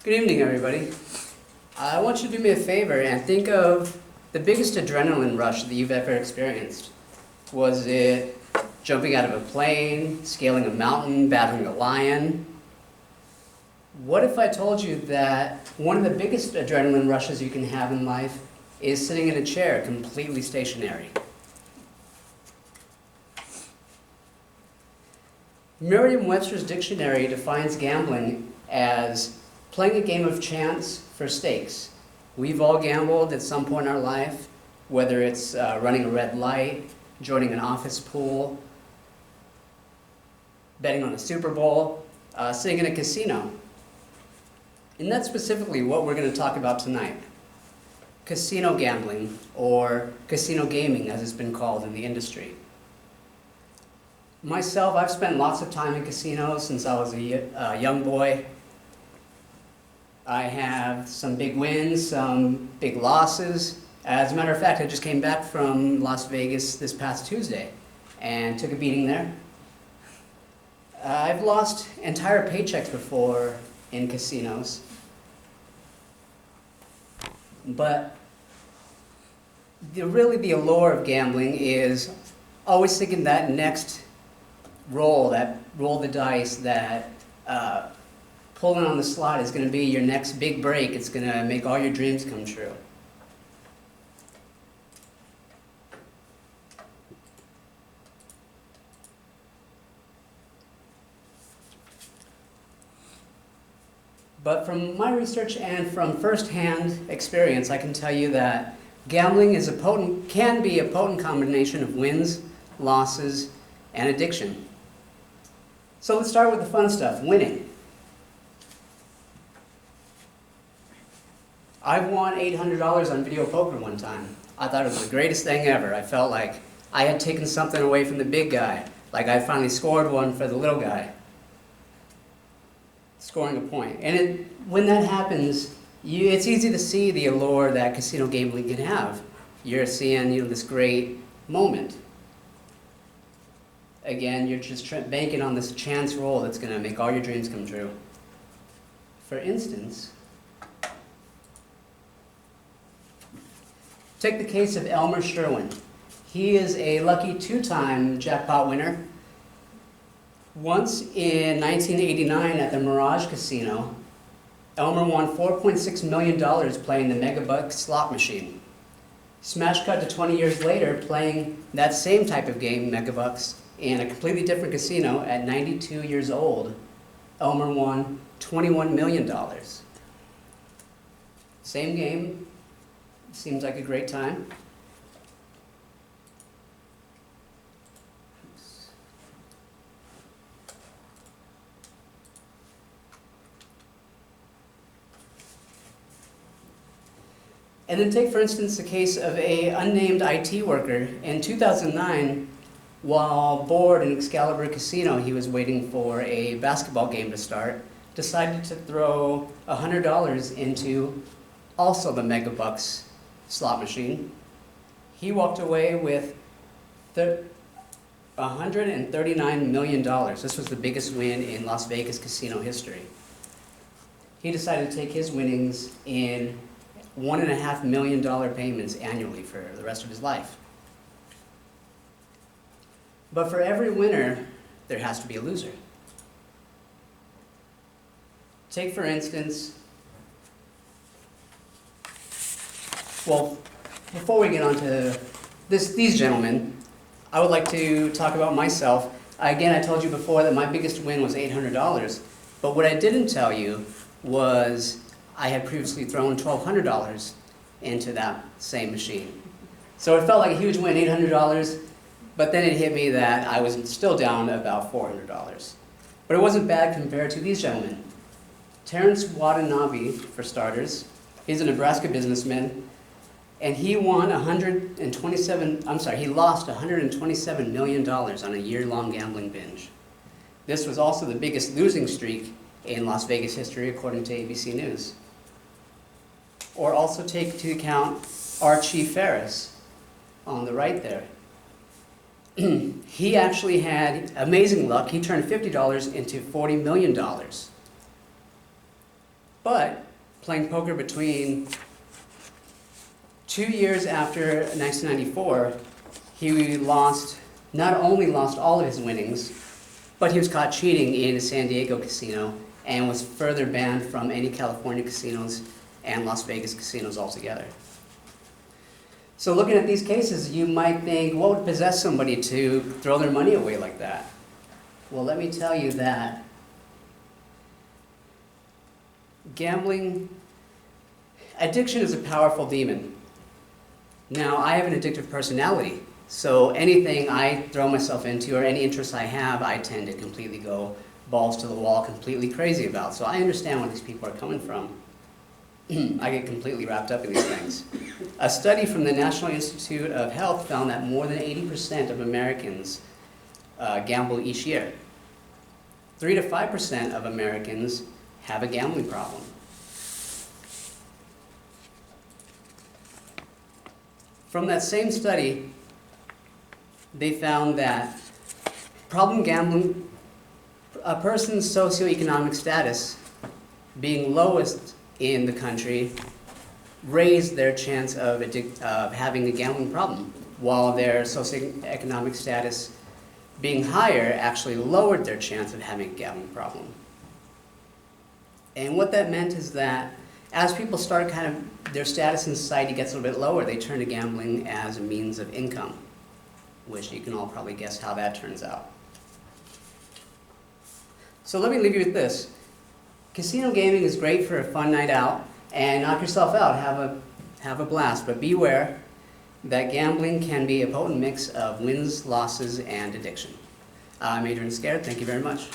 Good evening, everybody. I want you to do me a favor and think of the biggest adrenaline rush that you've ever experienced. Was it jumping out of a plane, scaling a mountain, battling a lion? What if I told you that one of the biggest adrenaline rushes you can have in life is sitting in a chair completely stationary? Merriam-Webster's dictionary defines gambling as playing a game of chance for stakes. We've all gambled at some point in our life, whether it's running a red light, joining an office pool, betting on the Super Bowl, sitting in a casino. And that's specifically what we're going to talk about tonight. Casino gambling, or casino gaming as it's been called in the industry. Myself, I've spent lots of time in casinos since I was a young boy. I have some big wins, some big losses. As a matter of fact, I just came back from Las Vegas this past Tuesday and took a beating there. I've lost entire paychecks before in casinos. But really the allure of gambling is always thinking that next roll the dice, that pulling on the slot is going to be your next big break. It's going to make all your dreams come true. But from my research and from first-hand experience, I can tell you that gambling can be a potent combination of wins, losses, and addiction. So let's start with the fun stuff, winning. I won $800 on video poker one time. I thought it was the greatest thing ever. I felt like I had taken something away from the big guy, like I finally scored one for the little guy, scoring a point. And when that happens, it's easy to see the allure that casino gambling can have. You're seeing this great moment. Again, you're just banking on this chance roll that's going to make all your dreams come true. For instance, take the case of Elmer Sterling. He is a lucky two-time jackpot winner. Once in 1989 at the Mirage Casino, Elmer won $4.6 million playing the Megabucks slot machine. Smash cut to 20 years later playing that same type of game, Megabucks, in a completely different casino at 92 years old. Elmer won $21 million. Same game, seems like a great time. And then take, for instance, the case of an unnamed IT worker. In 2009, while bored in Excalibur Casino, he was waiting for a basketball game to start, decided to throw $100 into also the Megabucks slot machine. He walked away with $139 million. This was the biggest win in Las Vegas casino history. He decided to take his winnings in $1.5 million payments annually for the rest of his life. But for every winner, there has to be a loser. Take, for instance, well, before we get on to these gentlemen, I would like to talk about myself. Again, I told you before that my biggest win was $800, but what I didn't tell you was I had previously thrown $1,200 into that same machine. So it felt like a huge win, $800, but then it hit me that I was still down about $400. But it wasn't bad compared to these gentlemen. Terrence Watanabe, for starters, he's a Nebraska businessman, and he lost $127 million on a year-long gambling binge. This was also the biggest losing streak in Las Vegas history, according to ABC News. Or also take into account Archie Ferris on the right there. He actually had amazing luck. He turned $50 into $40 million. But playing poker between 2 years after 1994, he not only lost all of his winnings, but he was caught cheating in a San Diego casino and was further banned from any California casinos and Las Vegas casinos altogether. So looking at these cases, you might think, what would possess somebody to throw their money away like that? Well, let me tell you that addiction is a powerful demon. Now, I have an addictive personality, so anything I throw myself into or any interest I have, I tend to completely go balls to the wall, completely crazy about. So I understand where these people are coming from. I get completely wrapped up in these things. A study from the National Institute of Health found that more than 80% of Americans gamble each year. 3 to 5% of Americans have a gambling problem. From that same study, they found that problem gambling, a person's socioeconomic status being lowest in the country raised their chance of having a gambling problem, while their socioeconomic status being higher actually lowered their chance of having a gambling problem. And what that meant is that as people start their status in society gets a little bit lower, they turn to gambling as a means of income, which you can all probably guess how that turns out. So let me leave you with this. Casino gaming is great for a fun night out, and knock yourself out, have a blast, but beware that gambling can be a potent mix of wins, losses, and addiction. I'm Adrian Scared, thank you very much.